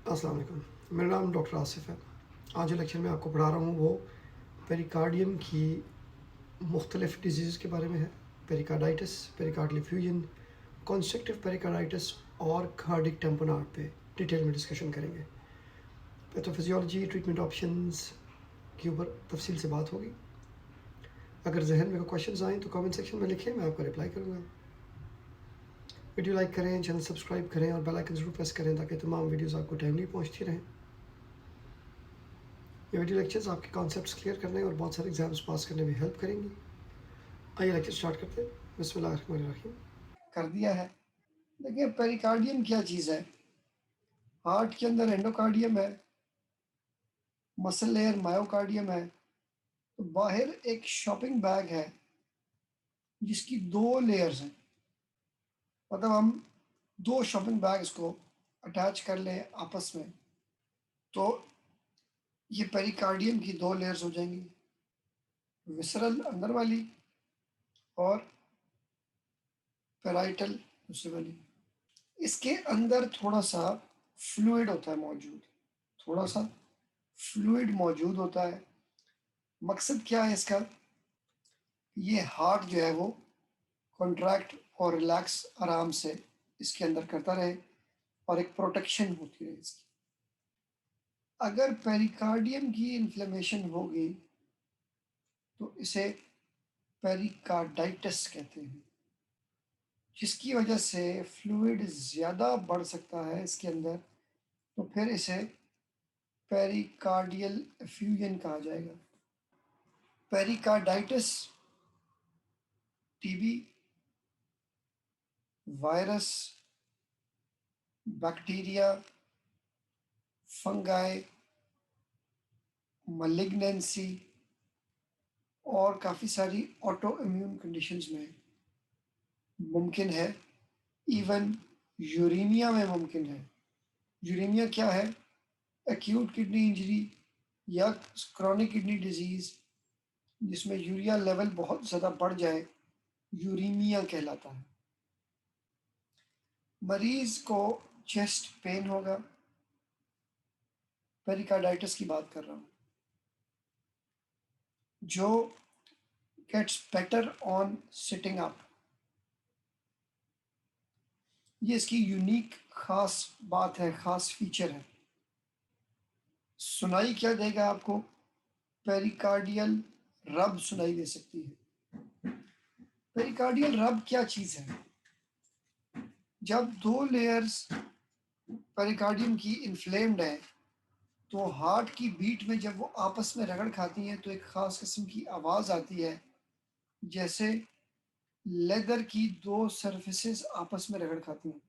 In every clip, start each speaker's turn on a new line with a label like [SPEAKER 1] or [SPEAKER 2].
[SPEAKER 1] अस्सलाम वालेकुम। मेरा नाम डॉक्टर आसिफ है। आज जो लेक्चर में आपको पढ़ा रहा हूँ वो पेरिकार्डियम की मुख्तलिफ डिजीज़ के बारे में है। Pericarditis, pericardial effusion, constructive pericarditis और कार्डिक टेम्पोनार्ड पे डिटेल में डिस्कशन करेंगे। पैथोफिजियोलॉजी, ट्रीटमेंट ऑप्शंस के ऊपर तफसील से बात होगी। अगर जहन में कोई क्वेश्चन आएँ तो कमेंट सेक्शन में लिखें, मैं आपका रिप्लाई करूँगा। वीडियो लाइक करें, चैनल सब्सक्राइब करें और बेल आइकन ज़रूर प्रेस करें ताकि तमाम वीडियोज़ आपको टाइमली पहुँचती रहें। ये वीडियो लेक्चर्स आपके कॉन्सेप्ट्स क्लियर करने और बहुत सारे एग्जाम्स पास करने में हेल्प करेंगी। आइए लेक्चर स्टार्ट करते हैं। बिस्मिल्लाहिर्रहमानिर्रहीम। कर दिया है। देखिए पेरिकार्डियम क्या चीज़ है। हार्ट के अंदर एंडोकार्डियम है, मसल लेयर मायोकार्डियम है, तो बाहर एक शॉपिंग बैग है जिसकी दो लेयर्स हैं। मतलब हम दो शॉपिंग बैग्स को अटैच कर लें आपस में तो ये पेरिकार्डियम की दो लेयर्स हो जाएंगी, विसरल अंदर वाली और पेराइटल दूसरी वाली। इसके अंदर थोड़ा सा फ्लूइड होता है मौजूद, थोड़ा सा फ्लूइड मौजूद होता है। मकसद क्या है इसका? ये हार्ट जो है वो कॉन्ट्रैक्ट और रिलैक्स आराम से इसके अंदर करता रहे और एक प्रोटेक्शन होती रहे इसकी। अगर पेरिकार्डियम की इन्फ्लेमेशन होगी तो इसे पेरिकार्डाइटिस कहते हैं, जिसकी वजह से फ्लूइड ज़्यादा बढ़ सकता है इसके अंदर, तो फिर इसे पेरिकार्डियल एफ्यूजन कहा जाएगा। Pericarditis TB, virus, bacteria, fungi, malignancy और काफ़ी सारी ऑटो इम्यून कंडीशंस में मुमकिन है। इवन यूरेनिया में मुमकिन है। यूरेनिया क्या है? एक्यूट किडनी इंजरी या क्रॉनिक किडनी डिजीज़ जिसमें यूरिया लेवल बहुत ज़्यादा बढ़ जाए, यूरेनिया कहलाता है। मरीज को चेस्ट पेन होगा, पेरिकार्डाइटिस की बात कर रहा हूँ, जो gets better on sitting up. ये इसकी यूनिक खास बात है, खास फीचर है। सुनाई क्या देगा आपको? पेरिकार्डियल रब सुनाई दे सकती है। पेरिकार्डियल रब क्या चीज़ है? जब दो लेयर्स पेरिकार्डियम की इन्फ्लेम्ड है तो हार्ट की बीट में जब वो आपस में रगड़ खाती हैं तो एक खास किस्म की आवाज़ आती है, जैसे लेदर की दो सरफेसेस आपस में रगड़ खाती हैं।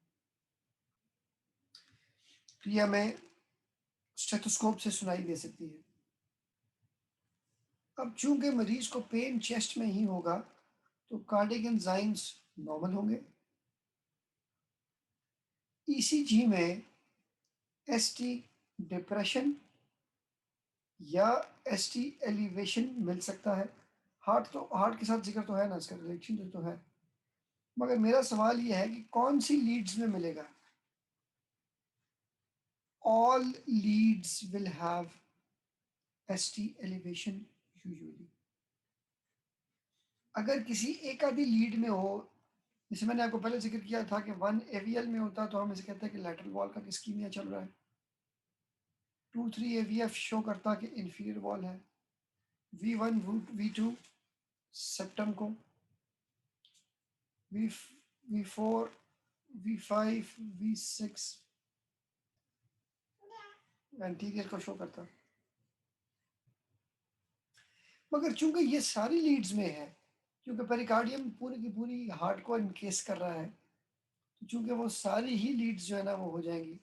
[SPEAKER 1] तो ये हमें स्टेथोस्कोप से सुनाई दे सकती है। अब चूंकि मरीज को पेन चेस्ट में ही होगा तो कार्डियक एंजाइम्स नॉर्मल होंगे। ईसीजी में एसटी डिप्रेशन या एसटी एलिवेशन मिल सकता है। हार्ट के साथ जिक्र तो है ना, इसका रिलेशन तो है, मगर मेरा सवाल यह है कि कौन सी लीड्स में मिलेगा? All leads will have ST elevation usually. अगर किसी एक आधी लीड में हो, जैसे मैंने आपको पहले जिक्र किया था कि 1 एवीएल में होता तो हम इसे कहते हैं कि लैटरल वॉल का किस्कीमिया चल रहा है। 2-3 एवीएफ शो करता कि इंफीरियर वॉल है। V1 V2 सेप्टम को, V4 V5 V6 एंटीरियर को शो करता। मगर चूंकि ये सारी लीड्स में है, क्योंकि पेरिकार्डियम पूरी की पूरी हार्ट को इनकेस कर रहा है, तो चूंकि वो सारी ही लीड्स जो है ना वो हो जाएंगी,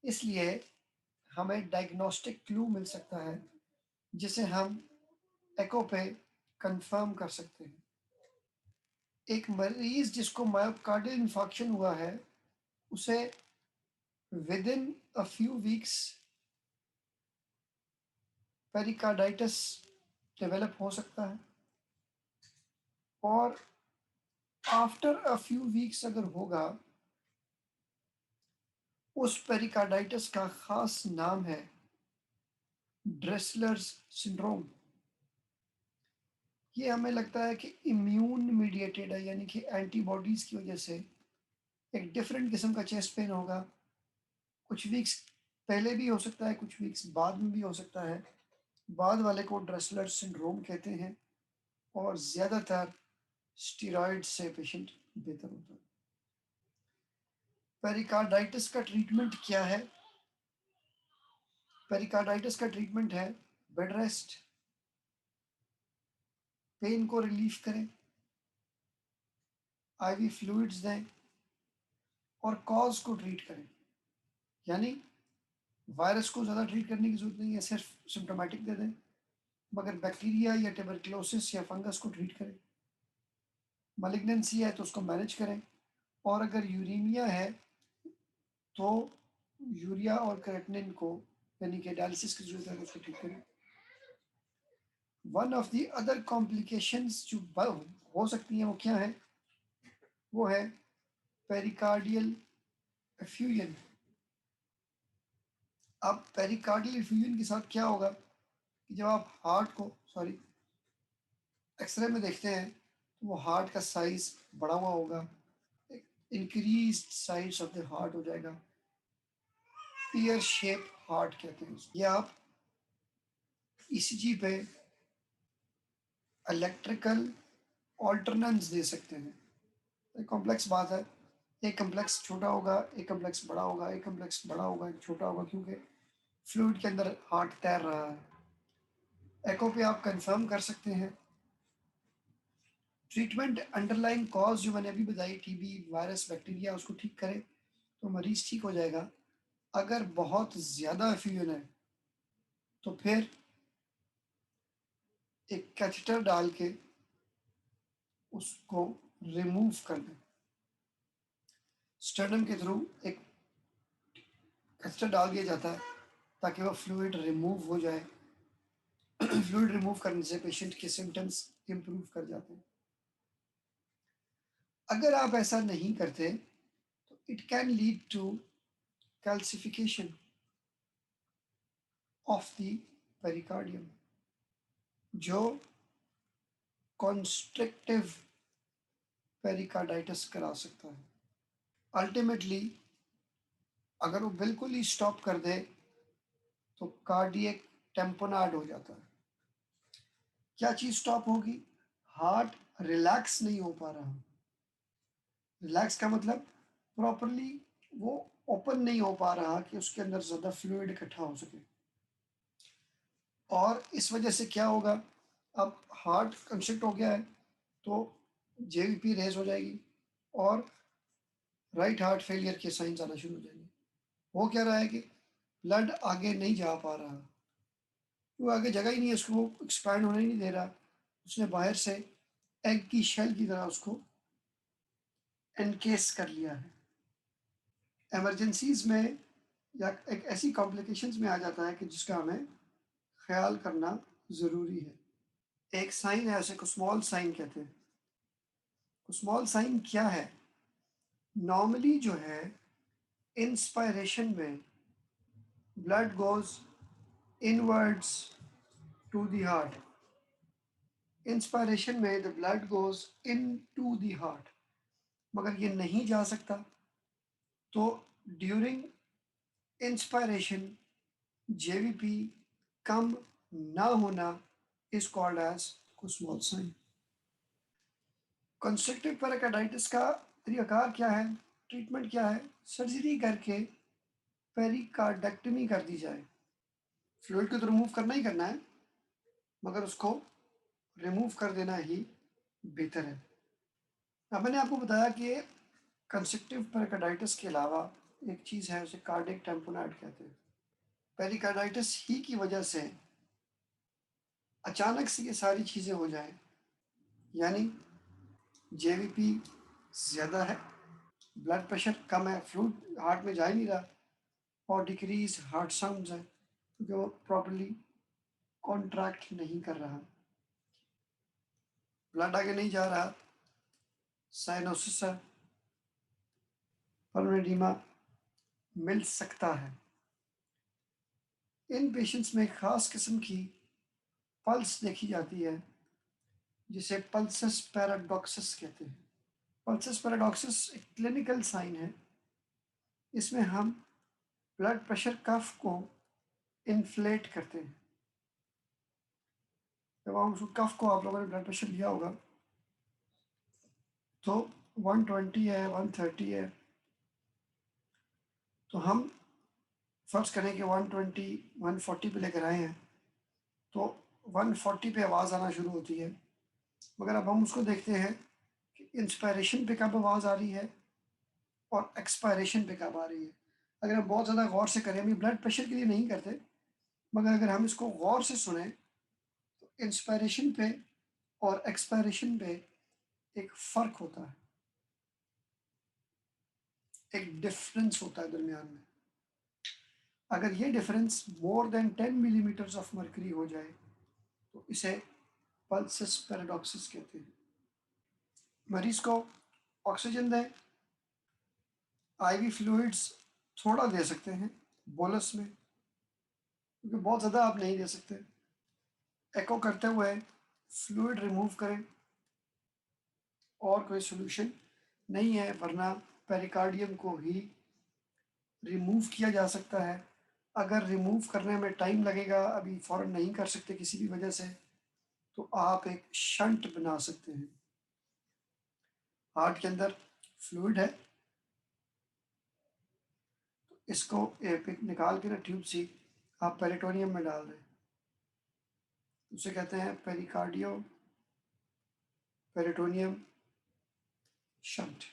[SPEAKER 1] इसलिए हमें डायग्नोस्टिक क्लू मिल सकता है जिसे हम एको पे कंफर्म कर सकते हैं। एक मरीज जिसको मायोकार्डियल इन्फॉक्शन हुआ है उसे with in a few weeks pericarditis develop हो सकता है, और आफ्टर अ फ्यू वीक्स अगर होगा उस पेरिकार्डाइटिस का खास नाम है ड्रेसलर्स सिंड्रोम। ये हमें लगता है कि इम्यून मीडिएटेड है, यानी कि एंटीबॉडीज की वजह से एक डिफरेंट किस्म का चेस्ट पेन होगा। कुछ वीक्स पहले भी हो सकता है, कुछ वीक्स बाद में भी हो सकता है। बाद वाले को ड्रेसलर सिंड्रोम कहते हैं और ज़्यादातर स्टीरॉयड से पेशेंट बेहतर होता है। पेरिकार्डाइटिस का ट्रीटमेंट क्या है? पेरिकार्डाइटिस का ट्रीटमेंट है बेड रेस्ट, पेन को रिलीफ करें, आईवी फ्लूइड्स दें और कॉज को ट्रीट करें। यानी वायरस को ज़्यादा ट्रीट करने की जरूरत नहीं है, सिर्फ सिम्टोमेटिक दे दें, मगर बैक्टीरिया या ट्यूबरकुलोसिस या फंगस को ट्रीट करें। मलिग्नेंसी है तो उसको मैनेज करें, और अगर यूरीमिया है तो यूरिया और क्रेटिनिन को, यानी कि डायलिसिस की जरूरत है तो उसको ठीक करें। One of the other complications जो हो सकती हैं वो क्या है? वो है पेरिकार्डियल एफ्यूजन। अब पेरिकार्डियल एफ्यूजन के साथ क्या होगा कि जब आप हार्ट को, सॉरी, एक्सरे में देखते हैं तो वो हार्ट का साइज बढ़ा हुआ होगा, increase size of the heart हो जाएगा, ईयर शेप हार्ट कहते हैं उसको। ये आप ईसीजी पे इलेक्ट्रिकल ऑल्टरनेंस दे सकते हैं। एक कॉम्प्लेक्स बात है, एक कम्प्लेक्स छोटा होगा, एक कम्प्लेक्स बड़ा होगा, एक कम्प्लेक्स बड़ा होगा, एक छोटा होगा, क्योंकि फ्लूइड के अंदर हार्ट तैर रहा है। एको पे आप कंफर्म कर सकते हैं। ट्रीटमेंट अंडरलाइन कॉज जो मैंने अभी बताई, टीबी, वायरस, बैक्टीरिया, उसको ठीक करें तो मरीज ठीक हो जाएगा। अगर बहुत ज़्यादा एफ्यूजन है तो फिर एक कैथेटर डाल के उसको रिमूव कर दें। स्टर्नम के थ्रू एक कैथेटर डाल दिया जाता है ताकि वह फ्लूइड रिमूव हो जाए। फ्लूइड रिमूव करने से पेशेंट के सिम्टम्स इंप्रूव कर जाते हैं। अगर आप ऐसा नहीं करते तो it can lead to calcification of the pericardium, जो कॉन्स्ट्रिक्टिव पेरिकार्डाइटिस करा सकता है। अल्टीमेटली अगर वो बिल्कुल ही स्टॉप कर दे तो कार्डियक टेम्पोनाड हो जाता है। क्या चीज स्टॉप होगी? हार्ट रिलैक्स नहीं हो पा रहा। रिलैक्स का मतलब प्रॉपरली वो ओपन नहीं हो पा रहा कि उसके अंदर ज़्यादा फ्लूइड इकट्ठा हो सके। और इस वजह से क्या होगा, अब हार्ट कंस्ट्रिक्ट हो गया है तो जेवीपी रेज हो जाएगी और राइट हार्ट फेलियर के साइंस आना शुरू हो जाएंगे। वो क्या रहा है कि ब्लड आगे नहीं जा पा रहा, वो आगे जगह ही नहीं है, उसको वो एक्सपैंड होने ही नहीं दे रहा। उसने बाहर से एग की शेल की तरह उसको एनकेस कर लिया है। इमरजेंसीज में या एक ऐसी कॉम्प्लिकेशंस में आ जाता है कि जिसका हमें ख्याल करना ज़रूरी है। एक साइन है, उसे स्मॉल साइन कहते हैं। स्मॉल साइन क्या है? नॉर्मली जो है, इंस्पायरेशन में blood goes inwards to the heart. Inspiration में the blood goes into the heart, मगर ये नहीं जा सकता, तो ड्यूरिंग इंस्पायरेशन जेवीपी कम ना होना is called as small sign. Constrictive pericarditis का तरीकाकार क्या है, ट्रीटमेंट क्या है? सर्जरी करके पेरिकार्डेक्टमी कर दी जाए। फ्लूइड को तो रिमूव करना ही करना है, मगर उसको रिमूव कर देना ही बेहतर है। अब मैंने आपको बताया कि कंस्ट्रक्टिव पेरिकार्डाइटिस के अलावा एक चीज़ है, उसे कार्डियक टेम्पोनाइड कहते हैं। पेरिकार्डाइटिस ही की वजह से अचानक से ये सारी चीज़ें हो जाएं, यानी जेवीपी ज़्यादा है, ब्लड प्रेशर कम है, फ्लूइड हार्ट में जा ही नहीं रहा, और डिक्रीज हार्ट साउंड्स है क्योंकि वो प्रॉपरली कॉन्ट्रैक्ट नहीं कर रहा, ब्लड आगे नहीं जा रहा, साइनोसिस है, पल्मोनरी एडीमा, मिल सकता है। इन पेशेंट्स में ख़ास किस्म की पल्स देखी जाती है जिसे पल्सस पैराडॉक्सिस कहते हैं। पल्सस पैराडॉक्सिस एक क्लिनिकल साइन है। इसमें हम ब्लड प्रेशर कफ को इन्फ्लेट करते हैं। जब हम उसको कफ को, आप लोगों ने ब्लड प्रेशर लिया होगा तो 120 है, 130 है, तो हम फर्ज करें कि 120 140 पे लेकर आए हैं तो 140 पे आवाज़ आना शुरू होती है। मगर अब हम उसको देखते हैं कि इंस्पायरेशन पे कब आवाज़ आ रही है और एक्सपायरेशन पे कब आ रही है। अगर हम बहुत ज़्यादा गौर से करें, अभी ब्लड प्रेशर के लिए नहीं करते, मगर अगर हम इसको गौर से सुने तो इंस्पायरेशन पे और एक्सपायरेशन पे एक फ़र्क होता है, एक डिफरेंस होता है दरमियान में। अगर ये difference more than 10 millimetres of mercury हो जाए तो इसे पल्सस पैराडॉक्सिस कहते हैं। मरीज को ऑक्सीजन दें, आईवी फ्लूइड्स थोड़ा दे सकते हैं बोलस में, क्योंकि बहुत ज़्यादा आप नहीं दे सकते। एको करते हुए फ्लूइड रिमूव करें और कोई सोल्यूशन नहीं है, वरना पेरिकार्डियम को ही रिमूव किया जा सकता है। अगर रिमूव करने में टाइम लगेगा, अभी फ़ौरन नहीं कर सकते किसी भी वजह से, तो आप एक शंट बना सकते हैं। हार्ट के अंदर फ्लूइड है तो इसको एक निकाल के ना ट्यूब सी आप पेरिटोनियम में डाल दें, उसे कहते हैं पेरिकार्डियो पेरिटोनियम शंट।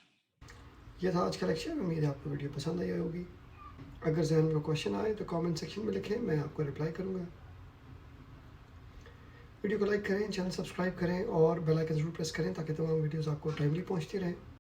[SPEAKER 1] ये था आज का लेक्चर। उम्मीद है आपको वीडियो पसंद आई होगी। अगर जहन में क्वेश्चन आए तो कमेंट सेक्शन में लिखें, मैं आपको रिप्लाई करूँगा। वीडियो को लाइक करें, चैनल सब्सक्राइब करें और बेल आइकन ज़रूर प्रेस करें ताकि तमाम वीडियोस आपको टाइमली पहुंचती रहें।